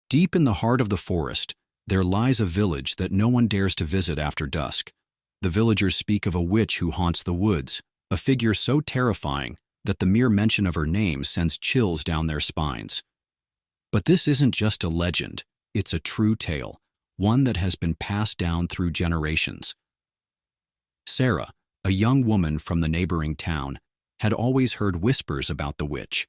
Deep in the heart of the forest, there lies a village that no one dares to visit after dusk. The villagers speak of a witch who haunts the woods, a figure so terrifying that the mere mention of her name sends chills down their spines. But this isn't just a legend, it's a true tale, one that has been passed down through generations. Sarah, a young woman from the neighboring town, had always heard whispers about the witch.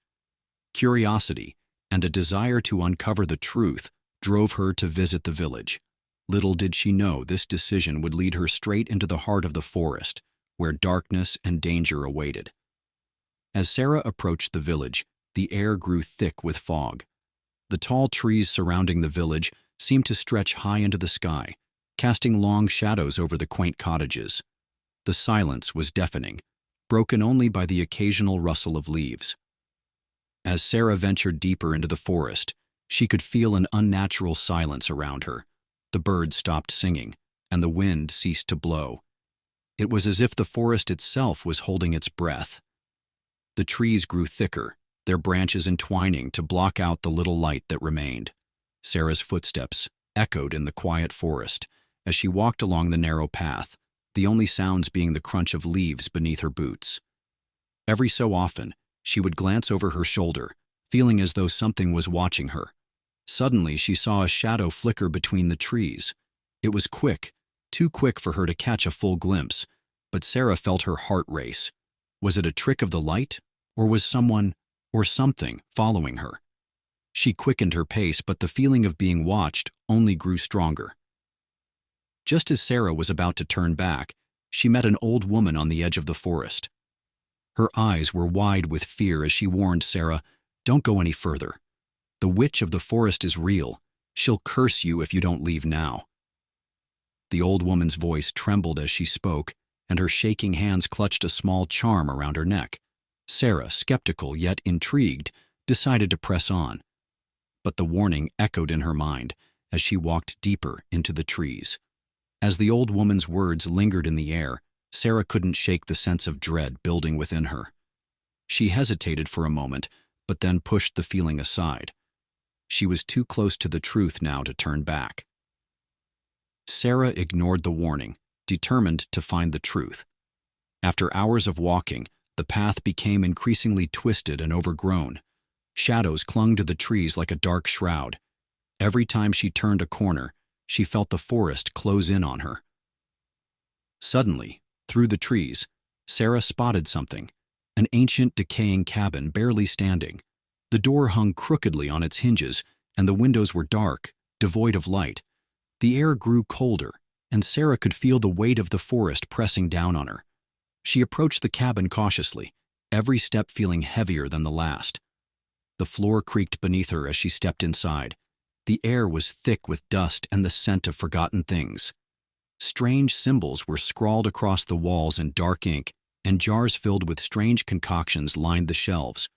Curiosity and a desire to uncover the truth drove her to visit the village. Little did she know this decision would lead her straight into the heart of the forest, where darkness and danger awaited. As Sarah approached the village, the air grew thick with fog. The tall trees surrounding the village seemed to stretch high into the sky, casting long shadows over the quaint cottages. The silence was deafening, broken only by the occasional rustle of leaves. As Sarah ventured deeper into the forest, she could feel an unnatural silence around her. The birds stopped singing, and the wind ceased to blow. It was as if the forest itself was holding its breath. The trees grew thicker, their branches entwining to block out the little light that remained. Sarah's footsteps echoed in the quiet forest as she walked along the narrow path, the only sounds being the crunch of leaves beneath her boots. Every so often, she would glance over her shoulder, feeling as though something was watching her. Suddenly, she saw a shadow flicker between the trees. It was quick, too quick for her to catch a full glimpse, but Sarah felt her heart race. Was it a trick of the light, or was someone, or something, following her? She quickened her pace, but the feeling of being watched only grew stronger. Just as Sarah was about to turn back, she met an old woman on the edge of the forest. Her eyes were wide with fear as she warned Sarah, "Don't go any further. The witch of the forest is real. She'll curse you if you don't leave now." The old woman's voice trembled as she spoke, and her shaking hands clutched a small charm around her neck. Sarah, skeptical yet intrigued, decided to press on. But the warning echoed in her mind as she walked deeper into the trees. As the old woman's words lingered in the air, Sarah couldn't shake the sense of dread building within her. She hesitated for a moment, but then pushed the feeling aside. She was too close to the truth now to turn back. Sarah ignored the warning, determined to find the truth. After hours of walking, the path became increasingly twisted and overgrown. Shadows clung to the trees like a dark shroud. Every time she turned a corner, she felt the forest close in on her. Suddenly, through the trees, Sarah spotted something, an ancient, decaying cabin barely standing. The door hung crookedly on its hinges, and the windows were dark, devoid of light. The air grew colder, and Sarah could feel the weight of the forest pressing down on her. She approached the cabin cautiously, every step feeling heavier than the last. The floor creaked beneath her as she stepped inside. The air was thick with dust and the scent of forgotten things. Strange symbols were scrawled across the walls in dark ink, and jars filled with strange concoctions lined the shelves.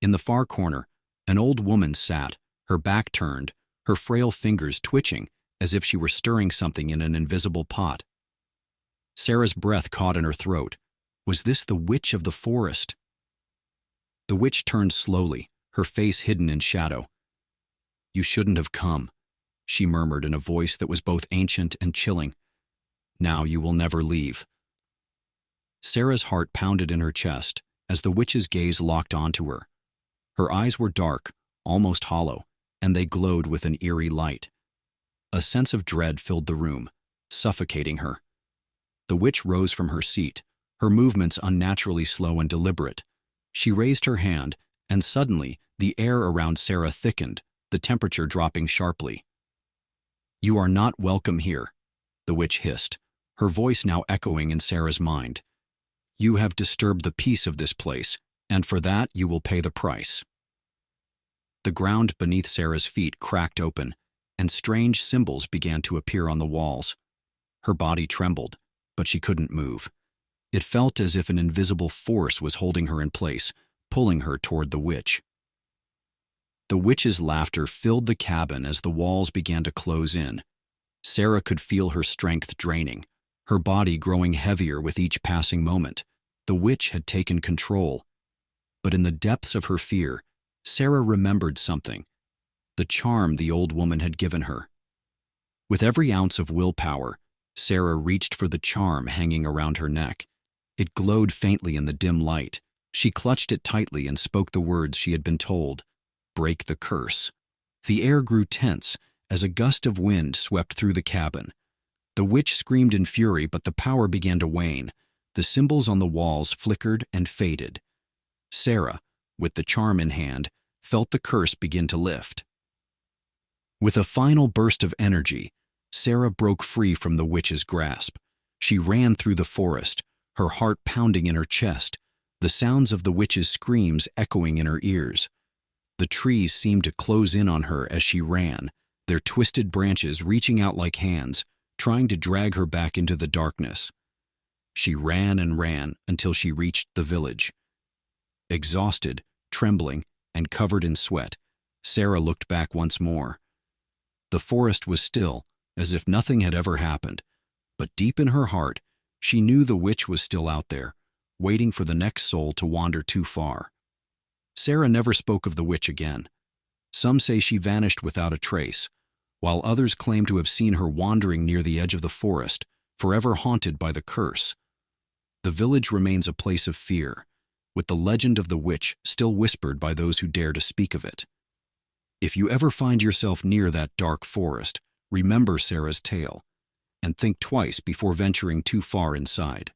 In the far corner, an old woman sat, her back turned, her frail fingers twitching as if she were stirring something in an invisible pot. Sarah's breath caught in her throat. Was this the witch of the forest? The witch turned slowly, her face hidden in shadow. "You shouldn't have come," she murmured in a voice that was both ancient and chilling. "Now you will never leave." Sarah's heart pounded in her chest as the witch's gaze locked onto her. Her eyes were dark, almost hollow, and they glowed with an eerie light. A sense of dread filled the room, suffocating her. The witch rose from her seat, her movements unnaturally slow and deliberate. She raised her hand, and suddenly the air around Sarah thickened, the temperature dropping sharply. "You are not welcome here," the witch hissed, her voice now echoing in Sarah's mind. "You have disturbed the peace of this place, and for that you will pay the price." The ground beneath Sarah's feet cracked open, and strange symbols began to appear on the walls. Her body trembled, but she couldn't move. It felt as if an invisible force was holding her in place, pulling her toward the witch. The witch's laughter filled the cabin as the walls began to close in. Sarah could feel her strength draining, her body growing heavier with each passing moment. The witch had taken control. But in the depths of her fear, Sarah remembered something. the charm the old woman had given her. With every ounce of willpower, Sarah reached for the charm hanging around her neck. It glowed faintly in the dim light. She clutched it tightly and spoke the words she had been told. "Break the curse." The air grew tense as a gust of wind swept through the cabin. The witch screamed in fury, but the power began to wane. The symbols on the walls flickered and faded. Sarah, with the charm in hand, felt the curse begin to lift. With a final burst of energy, Sarah broke free from the witch's grasp. She ran through the forest, her heart pounding in her chest, the sounds of the witch's screams echoing in her ears. The trees seemed to close in on her as she ran, their twisted branches reaching out like hands, trying to drag her back into the darkness. She ran and ran until she reached the village. Exhausted, trembling, and covered in sweat, Sarah looked back once more. The forest was still, as if nothing had ever happened, but deep in her heart, she knew the witch was still out there, waiting for the next soul to wander too far. Sarah never spoke of the witch again. Some say she vanished without a trace, while others claim to have seen her wandering near the edge of the forest, forever haunted by the curse. The village remains a place of fear, with the legend of the witch still whispered by those who dare to speak of it. If you ever find yourself near that dark forest, remember Sarah's tale, and think twice before venturing too far inside.